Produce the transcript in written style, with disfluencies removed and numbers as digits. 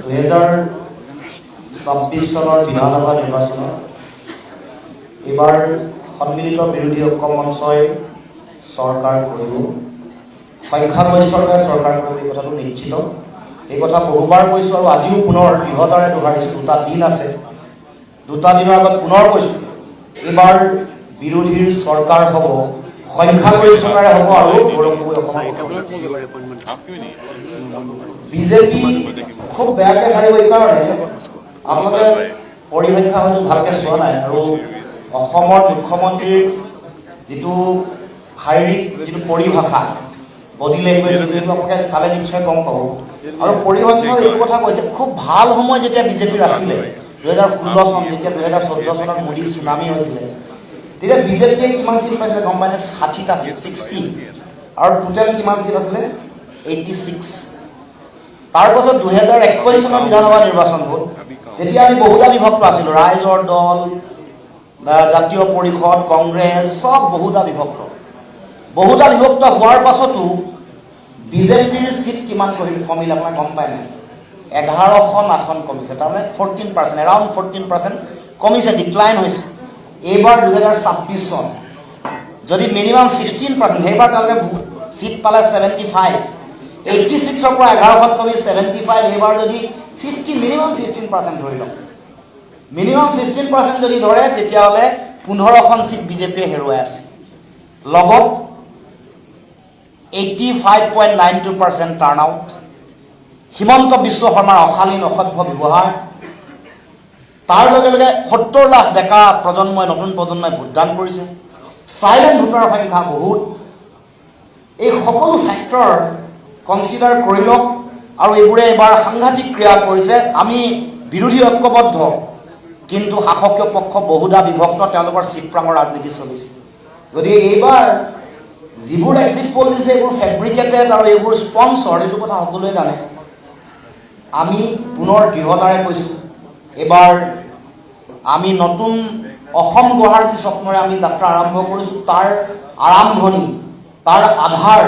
2026 চনৰ বিধানসভা নিৰ্বাচনত এবাৰ সন্মিলিত বিৰোধী ঐক্য মঞ্চই চৰকাৰ কৰিব, সংখ্যাগৰিষ্ঠতাৰে চৰকাৰ কৰিব, এই কথাটো নিশ্চিত। এই কথা বহুবাৰ কৈছোঁ আৰু আজিও পুনৰ দৃঢ়তাৰে দোহাৰিছোঁ। দুটা দিন আছে, দুটা দিনৰ আগত পুনৰ কৈছোঁ, এইবাৰ বিৰোধীৰ চৰকাৰ হ'ব, সংখ্যাগৰিষ্ঠতাৰে হ'ব আৰু গৌৰৱ গগৈ বিজেপি খুব বেয়াকৈ হাৰিব। এইকাৰণে আপোনালোকে পৰিসংখ্যা হয়তো ভালকৈ চোৱা নাই, আৰু অসমৰ মুখ্যমন্ত্ৰীৰ যিটো শাৰীৰিক যিটো পৰিভাষা, বডি লেংগুৱেজ, যিটো আপোনালোকে চালে নিশ্চয় গম পাব। আৰু পৰিসংখ্যাও এইটো কথা কৈছে, খুব ভাল সময় যেতিয়া বিজেপিৰ আছিলে 2016 চন, যেতিয়া 2014 চনত মোদী চুনামি হৈছিলে, তেতিয়া বিজেপিয়ে কিমান চিট পাইছিলে গম পাইনে? 60টা চিট, 60, আৰু টোটেল কিমান চিট আছিলে? 86। তাৰপাছত 2021 চনৰ বিধানসভা নিৰ্বাচন হ'ল, তেতিয়া আমি বহুতা বিভক্ত আছিলোঁ, ৰাইজৰ দল, জাতীয় পৰিষদ, কংগ্ৰেছ, চব বহুতা বিভক্ত হোৱাৰ পাছতো বিজেপিৰ চিট কিমান কমিল আপোনাৰ গম পায় নাই? 11খন আসন কমিছে, তাৰমানে 14%, এৰাউণ্ড 14% কমিছে, ডিক্লাইন হৈছে। এইবাৰ 2026 চন যদি মিনিমাম 15%, সেইবাৰ তেওঁলোকে চিট পালে 75, 86ৰ পৰা 11খন কমি 75, এইবাৰ যদি মিনিমাম 15% ধৰি লওক, মিনিমাম 15% যদি ধৰে, তেতিয়াহ'লে 15খন চিট বিজেপিয়ে হেৰুৱাই আছে। লগত 85.92% টাৰ্ণ আউট, হিমন্ত বিশ্ব শৰ্মাৰ অশালীন অসভ্য ব্যৱহাৰ, তাৰ লগে লগে 70 লাখ ডেকা প্ৰজন্মই, নতুন প্ৰজন্মই ভোটদান কৰিছে, চাইলেণ্ট ভোটাৰৰ সংখ্যা বহুত। এই সকলো ফেক্টৰ কনচিডাৰ কৰি লওক, আৰু এইবোৰে এইবাৰ সাংঘাতিক ক্ৰিয়া কৰিছে। আমি বিৰোধী ঐক্যবদ্ধ, কিন্তু শাসকীয় পক্ষ বহুদা বিভক্ত, তেওঁলোকৰ চিপ্ৰাঙৰ ৰাজনীতি চলিছে। গতিকে এইবাৰ যিবোৰ এক্সিট পল দিছে, এইবোৰ ফেব্ৰিকেটেড আৰু এইবোৰ স্পনচৰ, এইটো কথা সকলোৱে জানে। আমি পুনৰ দৃঢ়তাৰে কৈছোঁ, এইবাৰ আমি নতুন অসম গঢ়াৰ যি স্বপ্নৰে আমি যাত্ৰা আৰম্ভ কৰিছোঁ, তাৰ আৰম্ভণি, তাৰ আধাৰ